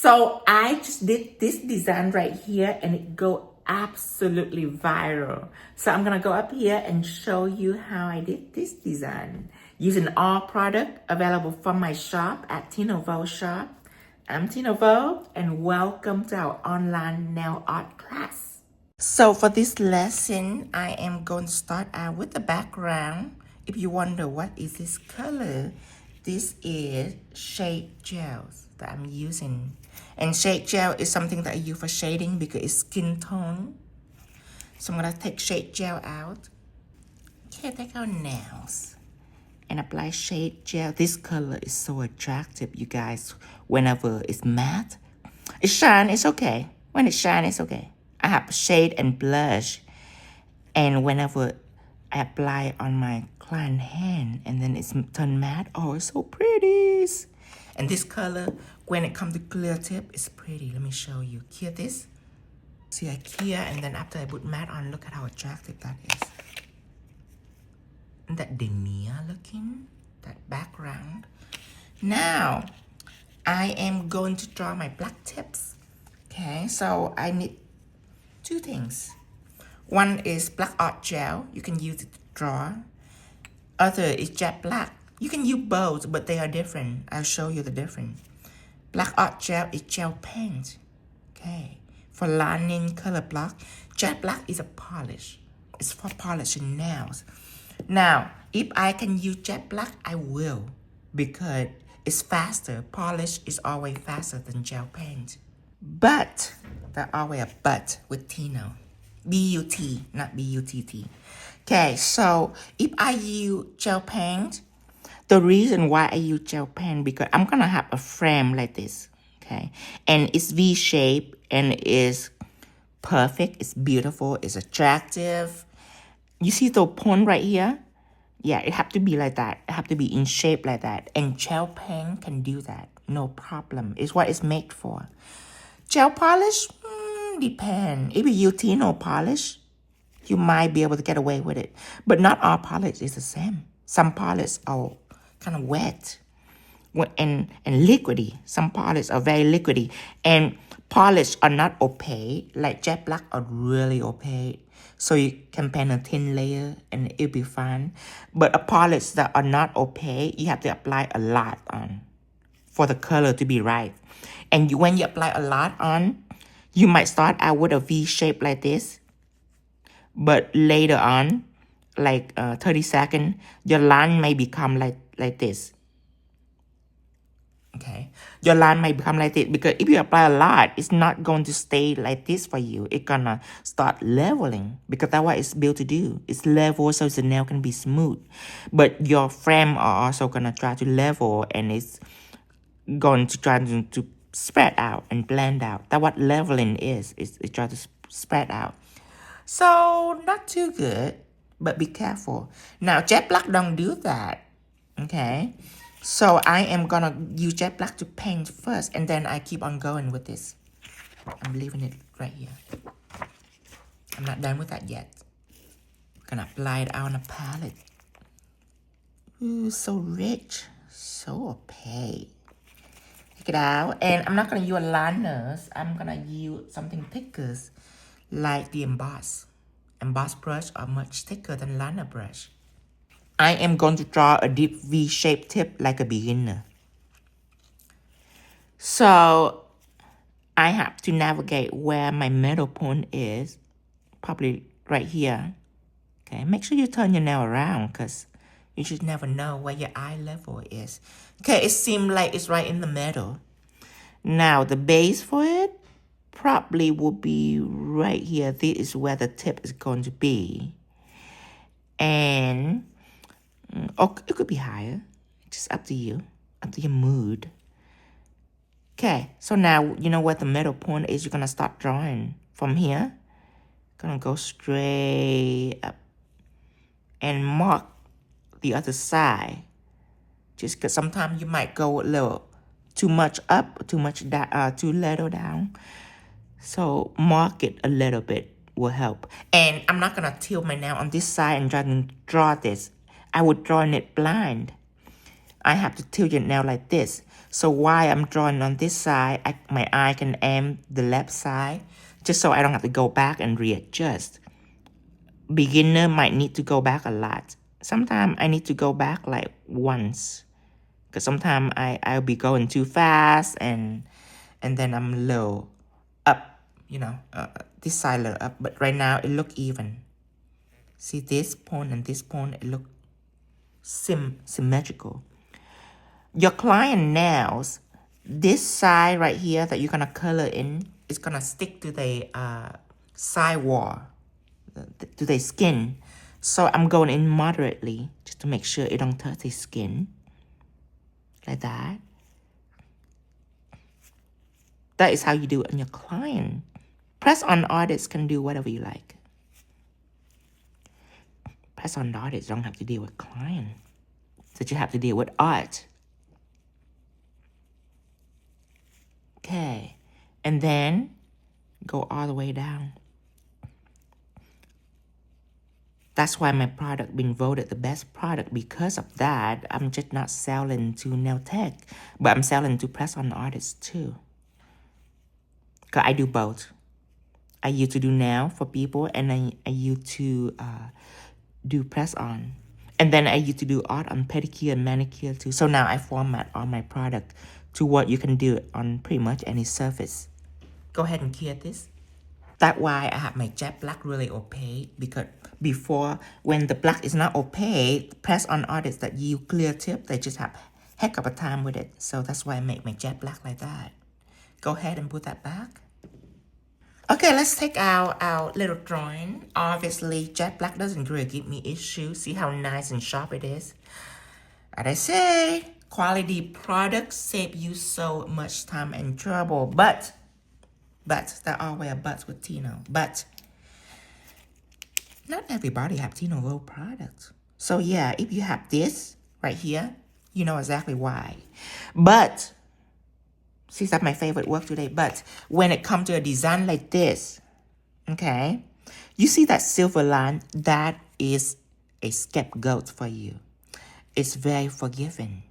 So I just did this design right here and it go absolutely viral. So I'm gonna go up here and show you how I did this design using all product available from my shop at Tina Vo shop. I'm Tina Vo and welcome to our online nail art class. So for this lesson, I am going to start out with the background. If you wonder what is this color, this is shade gels that I'm using. And shade gel is something that I use for shading because it's skin tone. So I'm gonna take shade gel out. Okay, take our nails and apply shade gel. This color is so attractive, you guys. Whenever it's matte, it shine, it's okay. When it shine, it's okay. I have shade and blush, and whenever I apply on my client hand and then it's turned matte, oh, it's so pretty. And this color, when it comes to clear tip, it's pretty. Let me show you. Here this. See, I clear, and then after I put matte on, look at how attractive that is. Isn't that demier looking? That background. Now, I am going to draw my black tips. Okay, so I need two things. One is black art gel. You can use it to draw. Other is jet black. You can use both, but they are different. I'll show you the difference. Black art gel is gel paint. Okay. For lining color block, jet black is a polish. It's for polishing nails. Now, if I can use jet black, I will, because it's faster. Polish is always faster than gel paint. But, there's always a but with Tino. B-U-T, not B-U-T-T. Okay, so if I use gel paint, the reason why I use gel paint, because I'm gonna have a frame like this, okay? And it's V-shaped and it's perfect, it's beautiful, it's attractive. You see the point right here? Yeah, it have to be like that. It have to be in shape like that. And gel paint can do that, no problem. It's what it's made for. Gel polish, depend. If you use Tino polish, you might be able to get away with it. But not all polish is the same. Some polish are kind of wet and liquidy. Some polish are very liquidy. And polish are not opaque. Like jet black are really opaque. So you can paint a thin layer and it'll be fine. But a polish that are not opaque, you have to apply a lot on for the color to be right. And when you apply a lot on, you might start out with a V shape like this. But later on, like 30 seconds, your line may become like this. Okay, your line may become like this because if you apply a lot, it's not going to stay like this for you. It's gonna start leveling because that's what it's built to do. It's level so the nail can be smooth. But your frame are also gonna try to level, and it's going to try to spread out and blend out. That's what leveling is. It try to spread out. So not too good, but be careful. Now jet black don't do that. Okay. So I am gonna use jet black to paint first, and then I keep on going with this. I'm leaving it right here. I'm not done with that yet. Gonna apply it on a palette. Ooh, so rich, so opaque. Take it out, and I'm not gonna use liners. I'm gonna use something thicker, like the emboss. Emboss brush are much thicker than liner brush. I am going to draw a deep V-shaped tip like a beginner. So I have to navigate where my middle point is, probably right here. Okay, make sure you turn your nail around because you should never know where your eye level is. Okay, it seems like it's right in the middle. Now the base for it probably will be right here. This is where the tip is going to be. And it could be higher. Just up to you. Up to your mood. Okay, so now you know where the middle point is. You're going to start drawing from here. Gonna go straight up. And mark the other side. Just because sometimes you might go a little too much up, too little down. So mark it a little bit will help. And I'm not going to tilt my nail on this side and try to draw this. I would draw it blind. I have to tilt your nail like this. So while I'm drawing on this side, my eye can aim the left side, just so I don't have to go back and readjust. Beginner might need to go back a lot. Sometimes I need to go back like once, because sometimes I'll be going too fast and then I'm low up, this side low up. But right now it look even. See this point and this point, it look symmetrical. Your client nails, this side right here that you're gonna color in is gonna stick to the side wall, to the skin. So I'm going in moderately just to make sure it don't touch the skin. Like that. That is how you do it on your client. Press on artists can do whatever you like. Press on artists don't have to deal with client. So you have to deal with art. Okay. And then go all the way down. That's why my product been voted the best product. Because of that, I'm just not selling to nail tech, but I'm selling to press-on artists too. Because I do both. I used to do nail for people, and I used to do press-on. And then I used to do art on pedicure and manicure too. So now I format all my product to what you can do on pretty much any surface. Go ahead and clear this. That's why I have my jet black really opaque, because before, when the black is not opaque, press-on artists that use clear tip, they just have heck of a time with it. So that's why I make my jet black like that. Go ahead and put that back. Okay, let's take our little drawing. Obviously, jet black doesn't really give me issues. See how nice and sharp it is? As I say, quality products save you so much time and trouble. But, there are always buts with Tino. But, not everybody have Tino Gold products. So yeah, if you have this right here, you know exactly why. But, see, that's my favorite work today. But when it comes to a design like this, okay, you see that silver line? That is a scapegoat for you. It's very forgiving.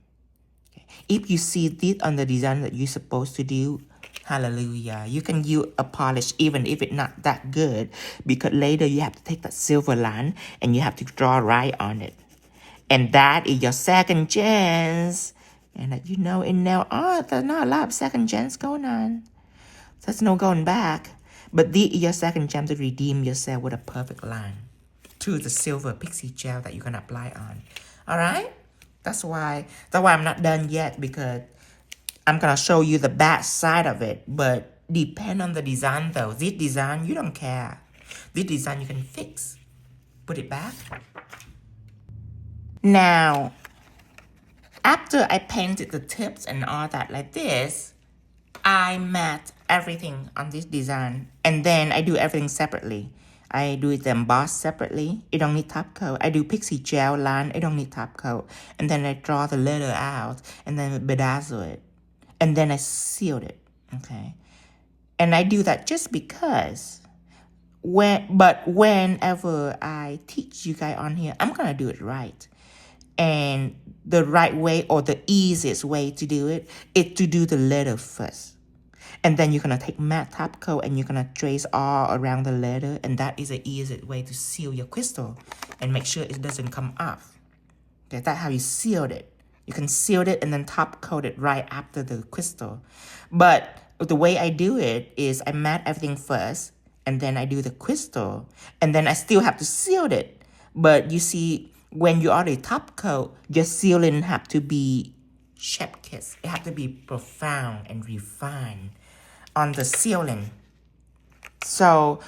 Okay. If you see this on the design that you're supposed to do, hallelujah, you can use a polish even if it's not that good, because later you have to take that silver line and you have to draw right on it. And that is your second chance. And that in nail art, there's not a lot of second chance going on. There's no going back. But this is your second chance to redeem yourself with a perfect line to the silver pixie gel that you're going to apply on. Alright? That's why I'm not done yet, because I'm going to show you the bad side of it. But depend on the design though. This design, you don't care. This design you can fix. Put it back. Now, after I painted the tips and all that like this, I matte everything on this design. And then I do everything separately. I do the emboss separately. It don't need top coat. I do pixie gel line. It don't need top coat. And then I draw the letter out and then bedazzle it. And then I sealed it. Okay. And I do that just because whenever I teach you guys on here, I'm gonna do it right. And the right way, or the easiest way to do it, is to do the letter first. And then you're going to take matte top coat and you're going to trace all around the letter. And that is the easiest way to seal your crystal and make sure it doesn't come off. Okay, that's how you sealed it. You can seal it and then top coat it right after the crystal. But the way I do it is I matte everything first, and then I do the crystal, and then I still have to seal it. But you see, when you already top coat, your sealing have to be chef kiss. It have to be profound and refined on the sealing. So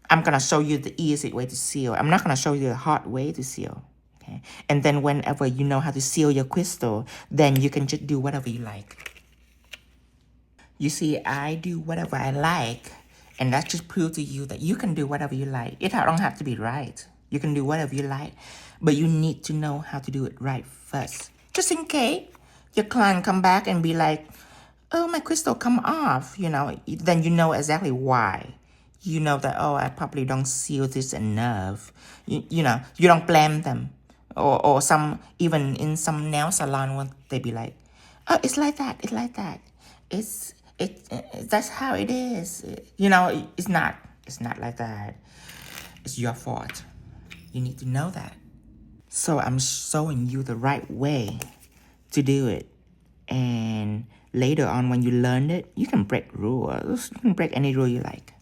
I'm gonna show you the easy way to seal. I'm not gonna show you the hard way to seal. Okay? And then whenever you know how to seal your crystal, then you can just do whatever you like. You see, I do whatever I like, and that just proves to you that you can do whatever you like. It don't have to be right. You can do whatever you like, but you need to know how to do it right first. Just in case your client come back and be like, oh, my crystal come off, then you know exactly why. You know that, oh, I probably don't seal this enough. You don't blame them. Or even in some nail salon, they be like, Oh, it's like that. It's like that. That's how it is. You know, it's not. It's not like that. It's your fault. You need to know that. So I'm showing you the right way to do it. And later on when you learn it, you can break rules. You can break any rule you like.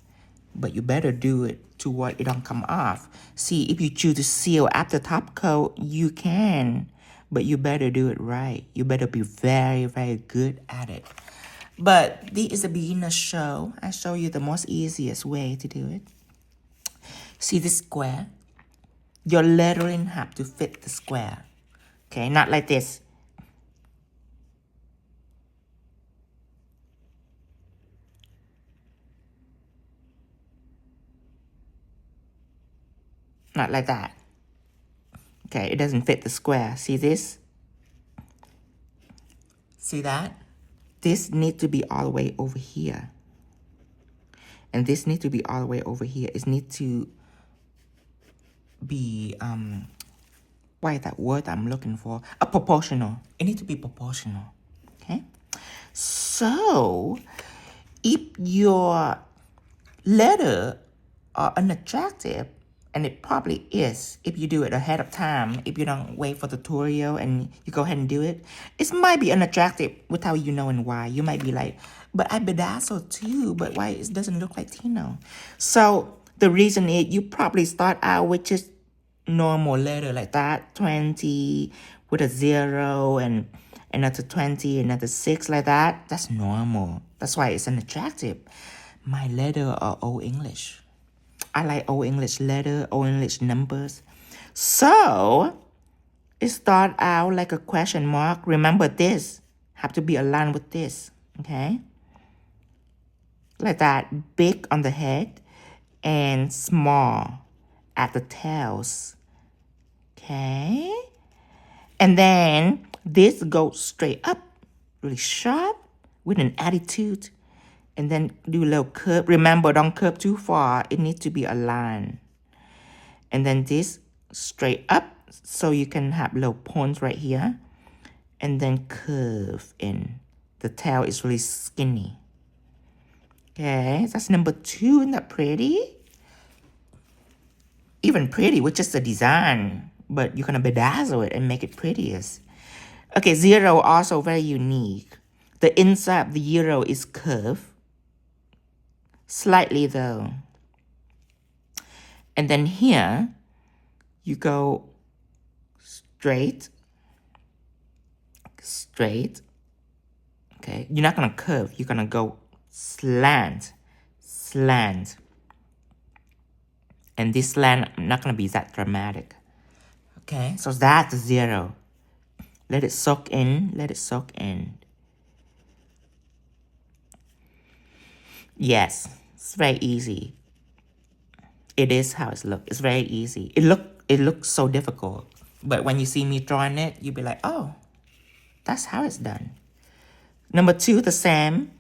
But you better do it to what it don't come off. See, if you choose to seal after top coat, you can. But you better do it right. You better be very, very good at it. But this is a beginner show. I show you the most easiest way to do it. See this square? Your lettering have to fit the square. Okay, not like this. Not like that. Okay, it doesn't fit the square. See this? See that? This needs to be all the way over here. And this needs to be all the way over here. It needs to be, what is that word I'm looking for? Proportional. It needs to be proportional. Okay? So, if your letter are unattractive, and it probably is if you do it ahead of time, if you don't wait for the tutorial and you go ahead and do it, it might be unattractive without you knowing why. You might be like, but I bedazzle too, but why it doesn't look like Tino? So the reason is you probably start out with just normal letter like that, 20 with a 0 and another 20, another 6 like that. That's normal. That's why it's unattractive. My letter are Old English. I like Old English letter, Old English numbers. So, it start out like a question mark. Remember this. Have to be aligned with this. Okay? Like that. Big on the head and small at the tails. Okay? And then this goes straight up. Really sharp with an attitude. And then do a little curve. Remember, don't curve too far. It needs to be aligned. And then this straight up so you can have little points right here. And then curve in. The tail is really skinny. Okay, that's number 2. Isn't that pretty? Even pretty with just the design. But you're going to bedazzle it and make it prettiest. Okay, 0 also very unique. The inside of the 0 is curved. Slightly though. And then here, you go straight. Straight. Okay, you're not going to curve. You're going to go slant. Slant. And this slant not going to be that dramatic. Okay, so that's 0. Let it soak in. Let it soak in. Yes, it's very easy. It is how it looks. It's very easy. It looks so difficult. But when you see me drawing it, you'll be like, oh, that's how it's done. Number 2, the same.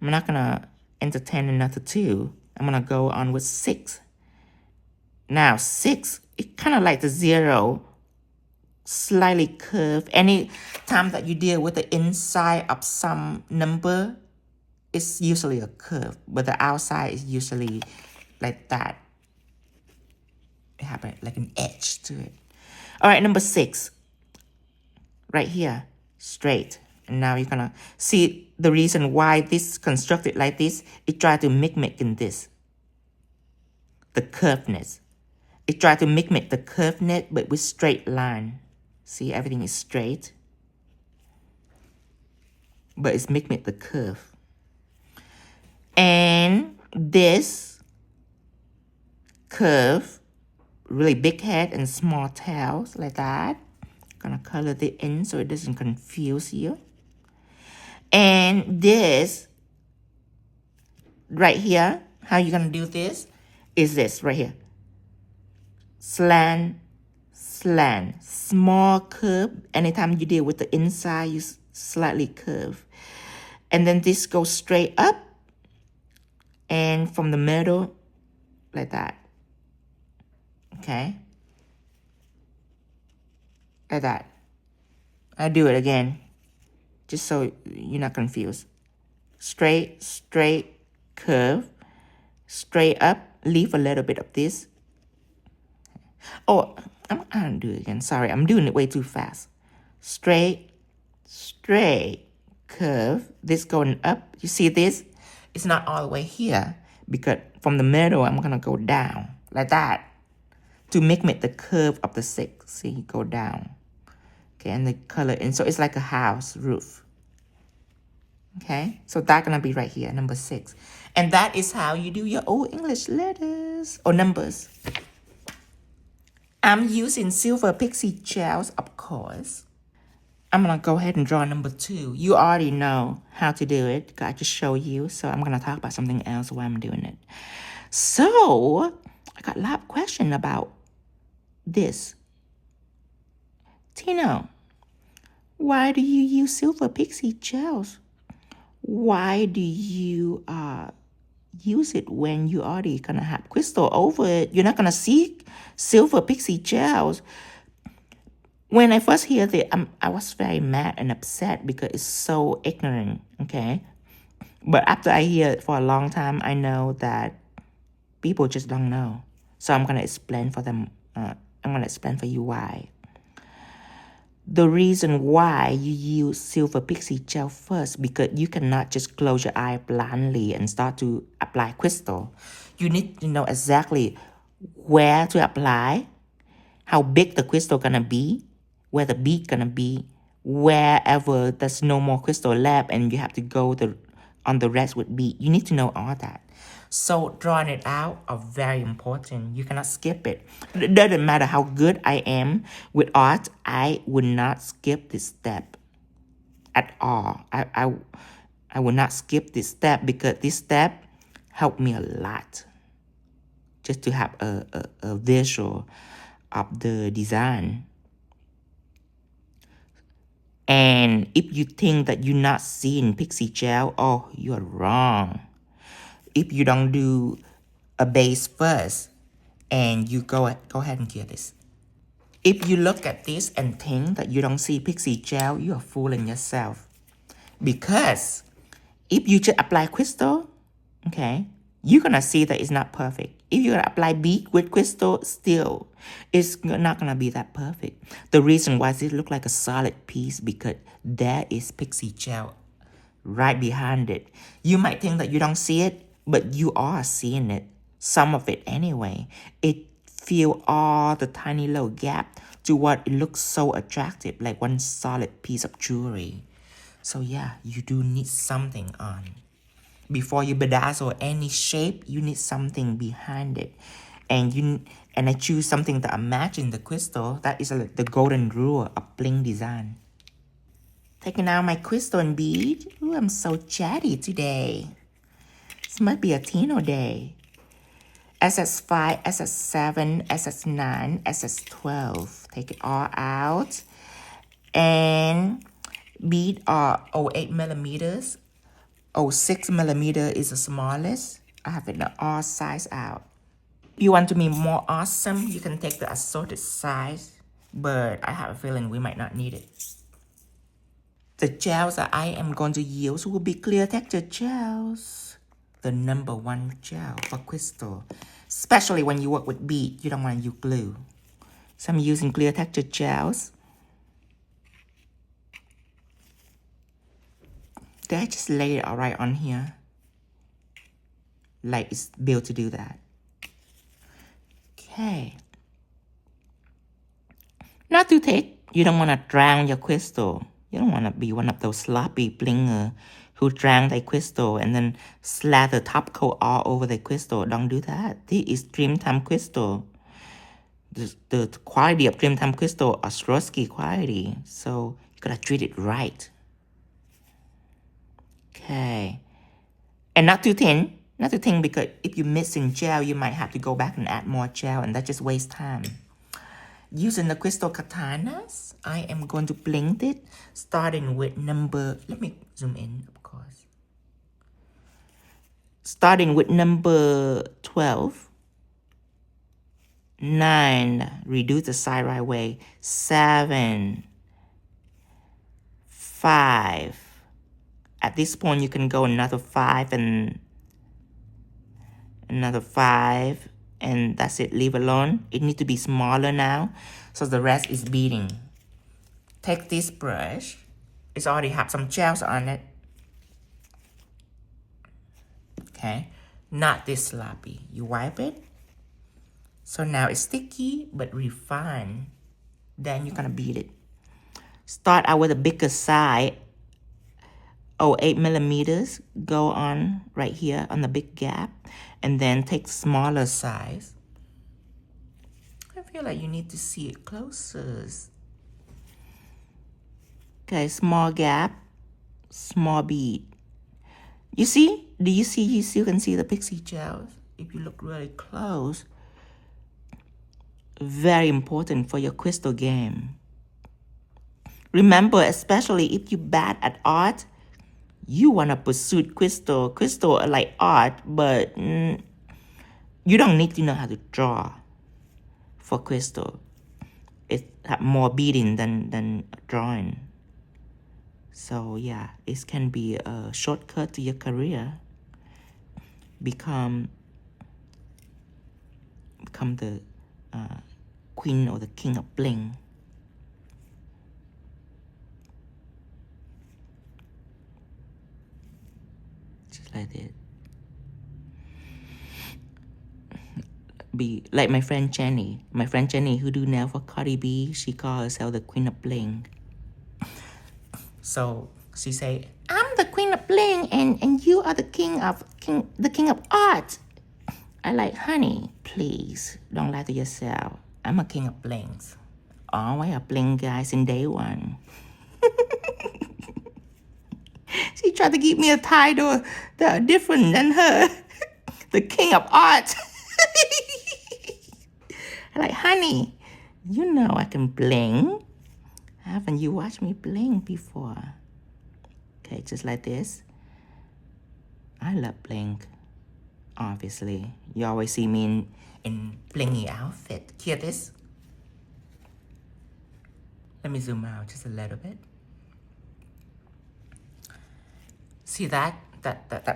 I'm not going to entertain another 2. I'm going to go on with 6. Now, 6, it's kind of like the 0, slightly curved. Any time that you deal with the inside of some number, it's usually a curve, but the outside is usually like that. It happens like an edge to it. All right, number 6. Right here, straight. And now you're gonna see the reason why this constructed like this. It tried to mimic in this. The curvedness. It tried to mimic the curvedness, but with straight line. See, everything is straight. But it's mimic the curve. And this curve, really big head and small tails like that. Gonna color the end so it doesn't confuse you. And this right here, how you're gonna do this is this right here. Slant, slant, small curve. Anytime you deal with the inside, you slightly curve. And then this goes straight up. And from the middle, like that. Okay? Like that. I do it again. just so you're not confused. Straight, straight, curve, straight up, leave a little bit of this. Oh, I'm gonna do it again. Sorry, I'm doing it way too fast. Straight, straight, curve, this going up. You see this? It's not all the way here because from the middle, I'm gonna go down like that to make the curve of the 6. See, go down. Okay, and the color, and so it's like a house roof. Okay, so that's gonna be right here, number 6. And that is how you do your Old English letters or numbers. I'm using silver pixie gels, of course. I'm gonna go ahead and draw number 2. You already know how to do it. I just show you, so I'm gonna talk about something else while I'm doing it. So, I got a lot of questions about this. Tino, why do you use silver pixie gels? Why do you use it when you already gonna have crystal over it? You're not gonna see silver pixie gels. When I first hear that, I was very mad and upset because it's so ignorant, okay? But after I hear it for a long time, I know that people just don't know. So I'm gonna explain for them. I'm gonna explain for you why. The reason why you use silver pixie gel first, because you cannot just close your eye blindly and start to apply crystal. You need to know exactly where to apply, how big the crystal gonna be, where the bead gonna be, wherever there's no more crystal left and you have to go on the rest with bead. You need to know all that. So drawing it out are very important. You cannot skip it. It doesn't matter how good I am with art, I would not skip this step at all. I will not skip this step because this step helped me a lot. Just to have a visual of the design. And if you think that you're not seeing pixie gel, oh, you're wrong. If you don't do a base first and you go ahead and get this. If you look at this and think that you don't see pixie gel, you are fooling yourself. Because if you just apply crystal, okay, you're gonna see that it's not perfect. If you're gonna apply bead with crystal, still, it's not gonna be that perfect. The reason why it look like a solid piece because there is pixie gel right behind it. You might think that you don't see it, but you are seeing it. Some of it anyway. It fill all the tiny little gap to what it looks so attractive, like one solid piece of jewelry. So yeah, you do need something on. Before you bedazzle any shape, you need something behind it. And I choose something that matching the crystal. That is the golden rule of bling design. Taking out my crystal and bead. Ooh, I'm so chatty today. This must be a Tino day. SS5, SS7, SS9, SS12. Take it all out. And bead are 08 millimeters. 06 millimeter is the smallest. I have it in all size out. If you want to be more awesome, you can take the assorted size. But I have a feeling we might not need it. The gels that I am going to use will be clear texture gels. The number 1 gel for crystal. Especially when you work with bead, you don't want to use glue. So I'm using clear texture gels. Did I just lay it all right on here? Like it's built to do that. Okay. Not too thick. You don't want to drown your crystal. You don't want to be one of those sloppy blinger who drown their crystal and then slather top coat all over the crystal. Don't do that. This is Dreamtime crystal. The quality of Dreamtime crystal are Swarovski quality. So you gotta treat it right. Okay. And not too thin. Not too thin because if you're missing gel, you might have to go back and add more gel and that just wastes time. Using the crystal katanas, I am going to bling it, starting with number, let me zoom in, of course. Starting with number 12, 9, reduce the side right way, 7, 5, 5. At this point, you can go another 5 and another 5, and that's it. Leave alone. It needs to be smaller now, so the rest is beading. Take this brush. It's already have some gels on it. Okay, not this sloppy. You wipe it. So now it's sticky but refined. Then you're gonna bead it. Start out with a bigger side. 8 millimeters. Go on right here on the big gap, and then take smaller size. I feel like you need to see it closer. Okay, small gap, small bead. You see? Do you see? You still can see the pixie gels if you look really close. Very important for your crystal game. Remember, especially if you're bad at art, you want to pursue crystal. Crystal are like art, but you don't need to know how to draw for crystal. It have more beading than drawing. So yeah, it can be a shortcut to your career. Become the queen or the king of bling. Just like that. Be like my friend Jenny. My friend Jenny, who do nail for Cardi B, she calls herself the queen of bling. So she say, I'm the queen of bling, and you are the king of art. I like, honey, please don't lie to yourself. I'm a king of blings. Always a bling guy since day one. She tried to give me a title that are different than her. The king of art. I'm like, honey, you know I can bling. Haven't you watched me bling before? Okay, just like this. I love bling. Obviously, you always see me in blingy outfit. Hear this? Let me zoom out just a little bit. See that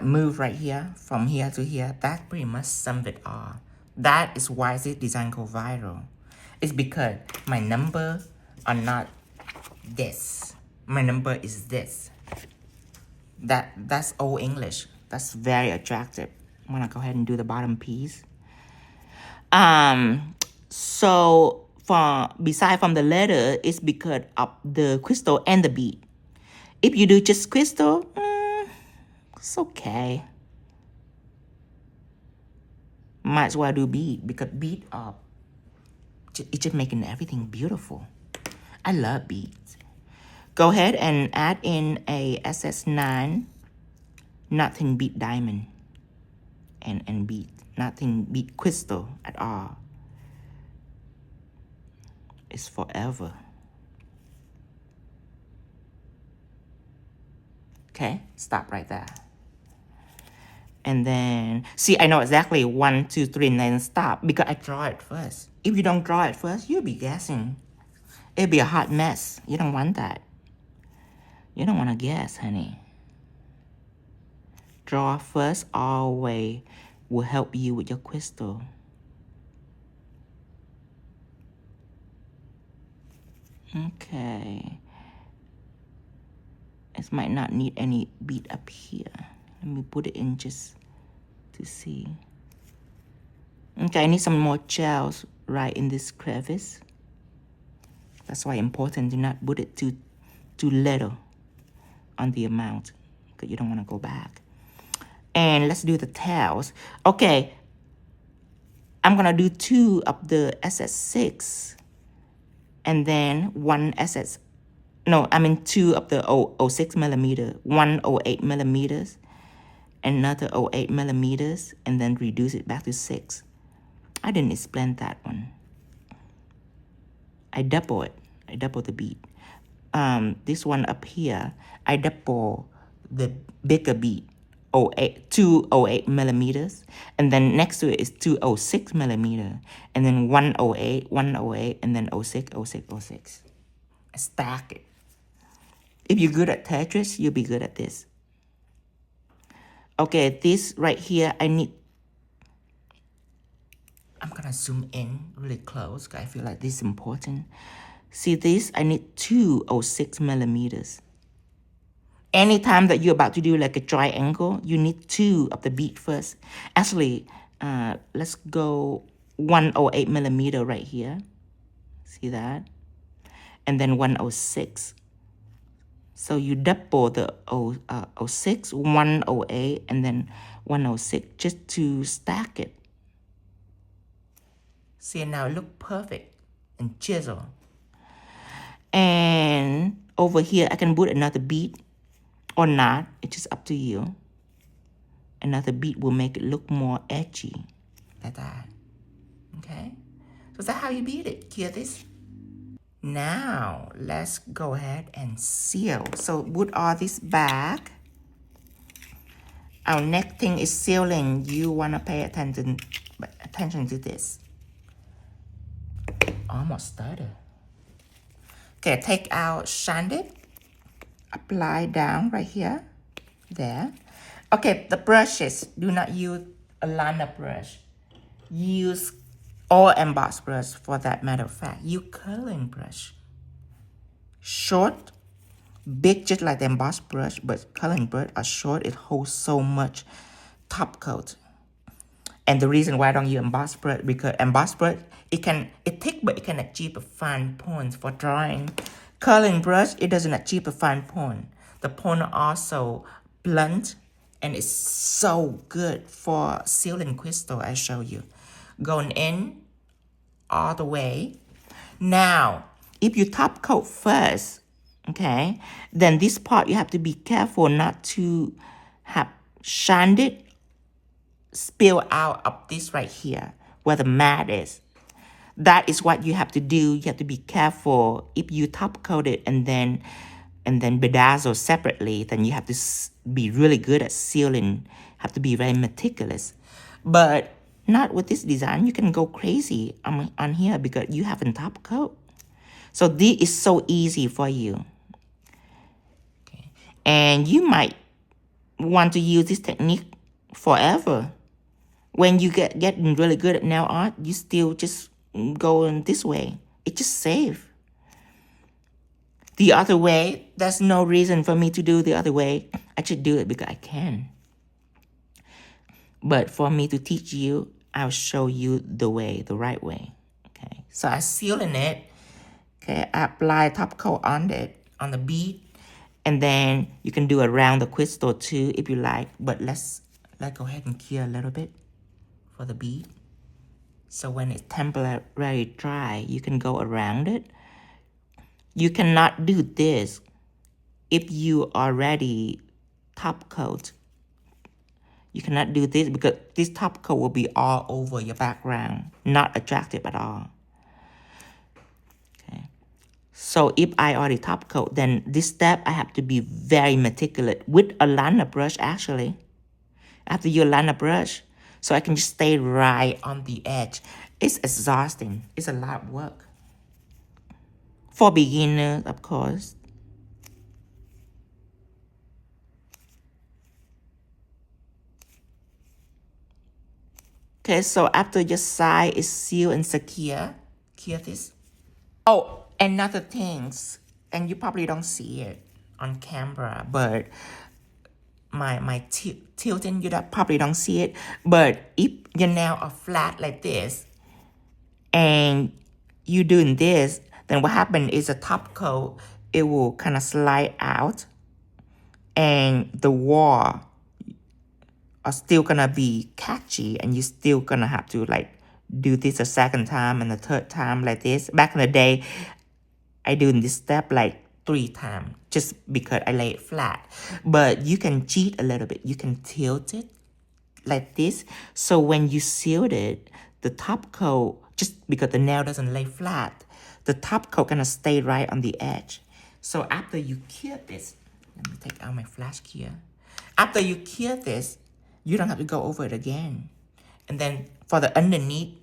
move right here, from here to here? That pretty much sums it all. That is why this design go viral. It's because my number are not this. My number is this. That's old English. That's very attractive. I'm gonna go ahead and do the bottom piece. So beside from the letter, it's because of the crystal and the bead. If you do just crystal, it's okay. Might as well do bead, because bead up, it's just making everything beautiful. I love beads. Go ahead and add in a SS9, nothing beat diamond, and beat, nothing beat crystal at all. It's forever. Okay, stop right there. And then, see, I know exactly 1, 2, 3, and then stop, because I draw it first. If you don't draw it first, you'll be guessing. It'll be a hot mess. You don't want that. You don't want to guess, honey. Draw first always will help you with your crystal. Okay. It might not need any bead up here. Let me put it in just to see. Okay, I need some more gels right in this crevice. That's why it's important to not put it too little on the amount, because you don't want to go back. And let's do the tails. Okay, I'm gonna do 2 of the SS6, and then 2 of the 06 millimeter, 1 08 millimeters, another 08 millimeters, and then reduce it back to 6. I didn't explain that one. I double it. I double the bead. This one up here, I double the bigger bead, 208 millimeters, and then next to it is 206 millimeter, and then 108, 108, and then 06, 06, 06. I stack it. If you're good at Tetris, you'll be good at this. Okay, this right here, I'm gonna zoom in really close because I feel like this is important. See this? I need 206 millimeters. Anytime that you're about to do like a triangle, you need 2 of the bead first. Actually, let's go 108 millimeter right here. See that? And then 106. So you double the 06, 108, and then 106 just to stack it. See, now it look perfect and chisel. And over here, I can put another bead or not. It's just up to you. Another bead will make it look more edgy. Like that. Okay? So that's how you bead it. Hear this? Now, let's go ahead and seal. So put all this back. Our next thing is sealing. You want to pay attention to this. Almost started. Okay, take out sanded. Apply down right here. There. Okay, the brushes. Do not use a liner brush. Use or emboss brush for that matter of fact. Use curling brush. Short, big just like the emboss brush, but curling brush are short. It holds so much top coat. And the reason why I don't use emboss brush, because emboss brush, it thick, but it can achieve a fine point for drawing. Curling brush, it doesn't achieve a fine point. The point are also blunt, and it's so good for sealing crystal, I show you. Going in all the way. Now, if you top coat first, okay, then this part you have to be careful not to have sanded spill out of this right here, where the mat is. That is what you have to do. You have to be careful. If you top coat it and then bedazzle separately, then you have to be really good at sealing. Have to be very meticulous. But not with this design. You can go crazy on here because you haven't top coat. So this is so easy for you. Okay. And you might want to use this technique forever. When you getting really good at nail art, you still just go in this way. It's just safe. The other way, there's no reason for me to do the other way. I should do it because I can. But for me to teach you, I'll show you the way, the right way. Okay. So I sealing it. Okay. I apply top coat on it, on the bead. And then you can do around the crystal too if you like. But let's go ahead and cure a little bit for the bead. So when it's temporarily dry, you can go around it. You cannot do this if you already top coat. You cannot do this because this top coat will be all over your background. Not attractive at all. Okay. So if I already top coat, then this step I have to be very meticulous with a liner brush actually. I have to use a liner brush so I can just stay right on the edge. It's exhausting. It's a lot of work. For beginners, of course. Okay, so after your side is sealed and secure, cure this. Oh, another things, and you probably don't see it on camera, but my tilting, you probably don't see it. But if your nails are flat like this, and you doing this, then what happens is the top coat, it will kind of slide out, and the wall are still gonna be catchy, and you're still gonna have to like do this a second time and a third time like this. Back in the day, I doing this step like 3 times just because I lay it flat. But you can cheat a little bit. You can tilt it like this. So when you sealed it, the top coat, just because the nail doesn't lay flat, the top coat gonna stay right on the edge. So after you cure this, let me take out my flash cure. After you cure this, you don't have to go over it again. And then for the underneath,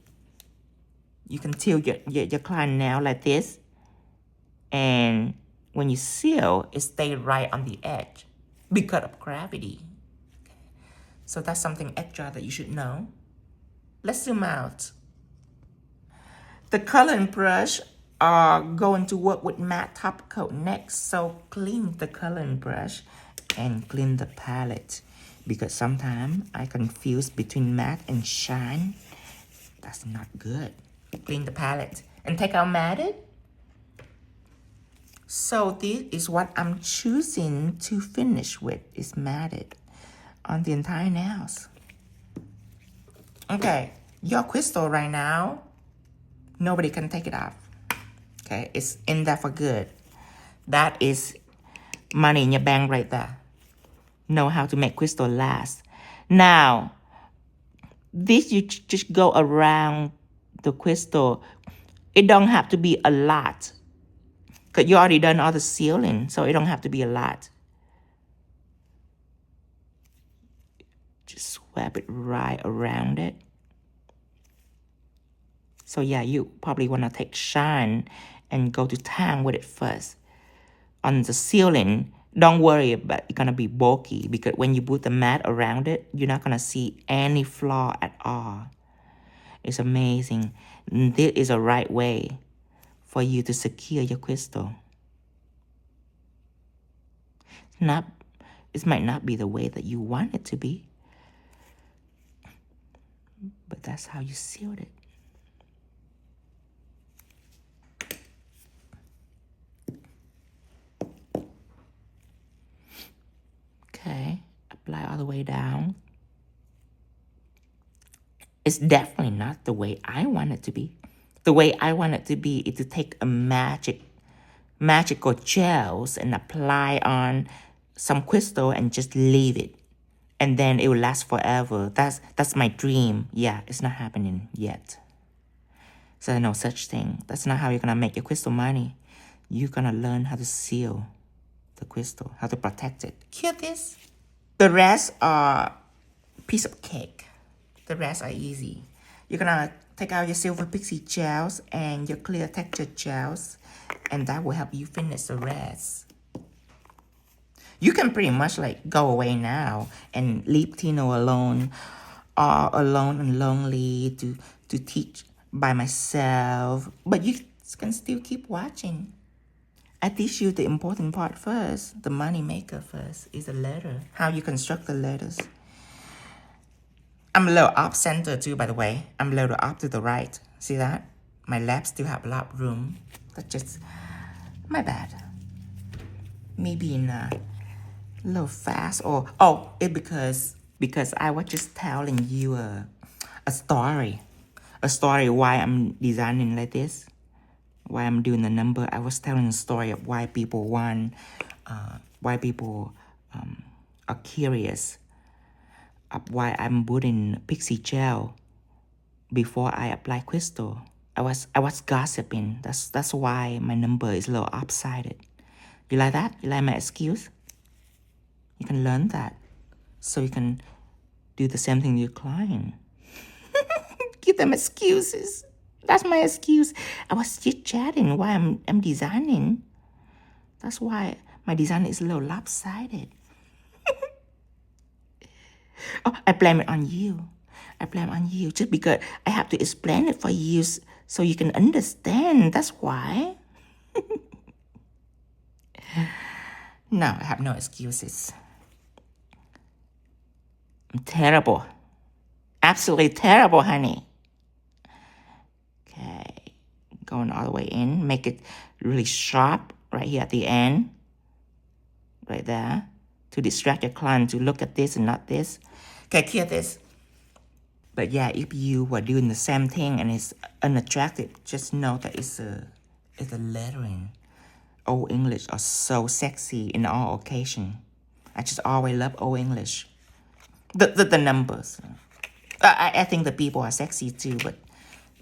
you can tilt your client nail like this. And when you seal, it stays right on the edge because of gravity. So that's something extra that you should know. Let's zoom out. The coloring brush are going to work with matte top coat next. So clean the coloring brush and clean the palette, because sometimes I confuse between matte and shine. That's not good. Clean the palette and take out matted. So this is what I'm choosing to finish with, is matted on the entire nails. Okay, your crystal right now, nobody can take it off. Okay, it's in there for good. That is money in your bank right there. Know how to make crystal last. Now, this you just go around the crystal. It don't have to be a lot, because you already done all the sealing, so it don't have to be a lot. Just swap it right around it. So yeah, you probably want to take shine and go to town with it first. On the sealing, don't worry about it's going to be bulky, because when you put the matte around it, you're not going to see any flaw at all. It's amazing. This is a right way for you to secure your crystal. It might not be the way that you want it to be, but that's how you sealed it. Okay, apply all the way down. It's definitely not the way I want it to be. The way I want it to be is to take a magical gels and apply on some crystal and just leave it. And then it will last forever. That's my dream. Yeah, it's not happening yet. So no such thing. That's not how you're going to make your crystal money. You're going to learn how to seal the crystal, how to protect it. Hear this? The rest are piece of cake. The rest are easy. You're gonna take out your silver pixie gels and your clear texture gels, and that will help you finish the rest. You can pretty much like go away now and leave Tino alone, or alone and lonely to teach by myself. But you can still keep watching. I teach you the important part first. The money maker first is the letter. How you construct the letters. I'm a little off center too, by the way. I'm a little off to the right. See that? My lab still have a lot of room. That's just my bad. Me being a little fast, or it's because I was just telling you a story why I'm designing like this, why I'm doing the number. I was telling a story of why people are curious of why I'm putting pixie gel before I apply crystal. I was gossiping. That's why my number is a little upsided. You like that? You like my excuse? You can learn that, so you can do the same thing to your client. Give them excuses. That's my excuse. I was chit-chatting while I'm designing. That's why my design is a little lopsided. Oh, I blame it on you. I blame it on you just because I have to explain it for you so you can understand. That's why. No, I have no excuses. I'm terrible. Absolutely terrible, honey. Okay. Going all the way in. Make it really sharp right here at the end. Right there. To distract your client to look at this and not this. Okay, hear this. But yeah, if you were doing the same thing and it's unattractive, just know that it's a lettering. Old English are so sexy in all occasions. I just always love Old English. The numbers. I think the people are sexy too,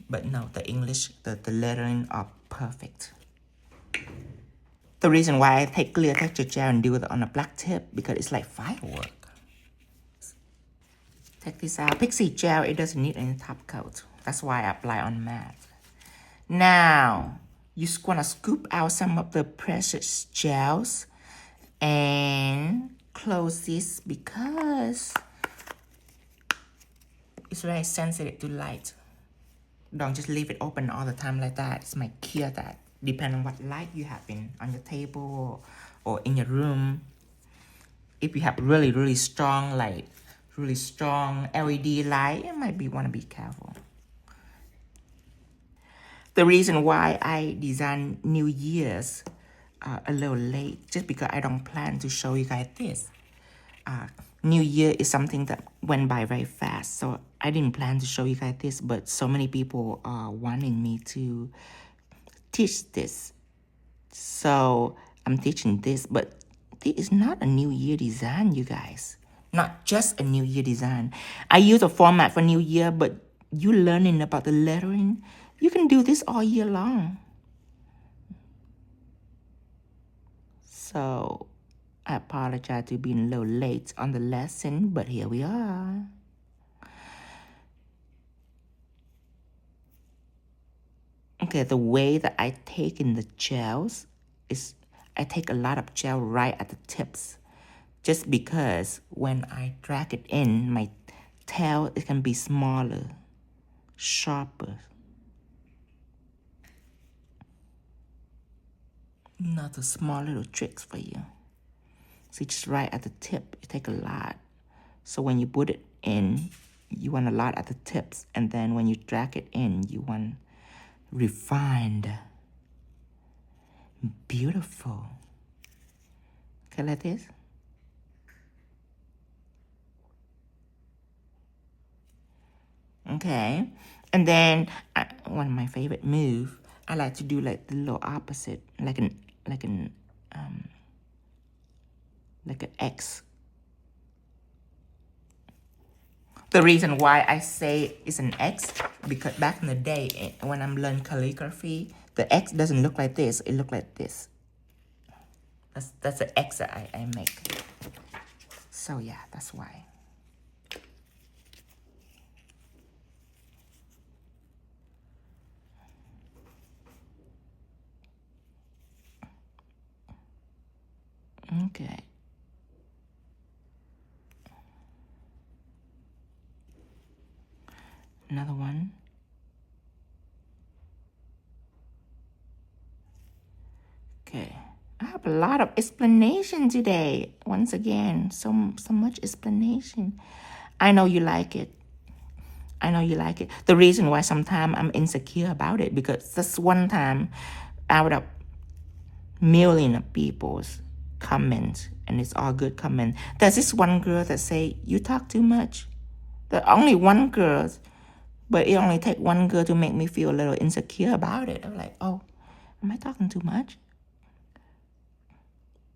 but no, the English, the lettering are perfect. The reason why I take clear texture gel and do it on a black tip, because it's like firework. Check this out. Pixie gel, it doesn't need any top coat. That's why I apply on matte. Now, you just want to scoop out some of the precious gels and close this because it's very sensitive to light. Don't just leave it open all the time like that. It might kill that. Depending on what light you have on your table or in your room. If you have really strong light, really strong LED light, you might want to be careful. The reason why I designed New Year's a little late, just because I don't plan to show you guys this. New Year is something that went by very fast, so I didn't plan to show you guys this, but so many people are wanting me to teach this. So I'm teaching this, but this is not a New Year design, you guys. Not just a New Year design. I use a format for New Year, but you learning about the lettering, you can do this all year long. So I apologize to being a little late on the lesson, but here we are. Okay, the way that I take in the gels is I take a lot of gel right at the tips. Just because when I drag it in, my tail, it can be smaller, sharper. Another small little tricks for you. See, just right at the tip, you take a lot. So when you put it in, you want a lot at the tips. And then when you drag it in, you want refined, beautiful. Okay, like this. Okay, and then one of my favorite moves, I like to do like the little opposite, like an X. The reason why I say it's an X, because back in the day when I'm learning calligraphy, the X doesn't look like this, it look like this. That's the X that I make. So yeah, that's why. Okay. Another one. Okay. I have a lot of explanation today. Once again, so much explanation. I know you like it. I know you like it. The reason why sometimes I'm insecure about it, because this one time out of million of people's comments, and it's all good comments, there's this one girl that say, you talk too much. There's only one girl, but it only takes one girl to make me feel a little insecure about it. I'm like, oh, am I talking too much?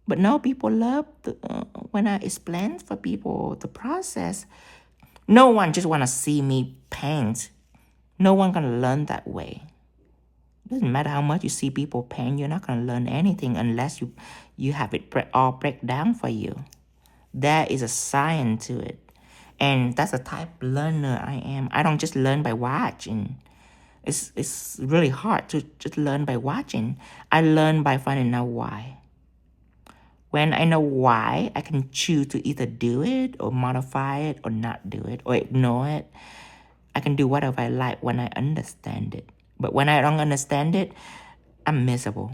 But no, people love when I explain for people the process. No one just want to see me paint. No one gonna learn that way. Doesn't matter how much you see people paint, you're not gonna learn anything unless you have it all break down for you. There is a science to it. And that's the type of learner I am. I don't just learn by watching. It's really hard to just learn by watching. I learn by finding out why. When I know why, I can choose to either do it or modify it or not do it or ignore it. I can do whatever I like when I understand it. But when I don't understand it, I'm miserable.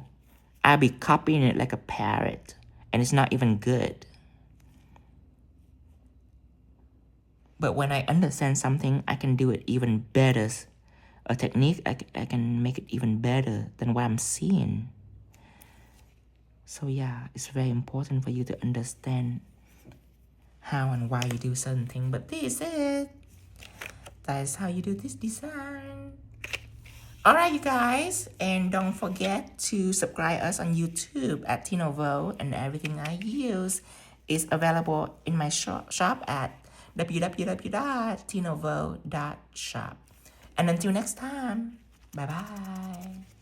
I'll be copying it like a parrot, and it's not even good. But when I understand something, I can do it even better. A technique, I can make it even better than what I'm seeing. So yeah, it's very important for you to understand how and why you do certain things. But this is it. That is how you do this design. Alright, you guys. And don't forget to subscribe us on YouTube at 𝐒𝐚𝐝, and everything I use is available in my shop at www.𝐒𝐚𝐝.shop. And until next time, bye-bye.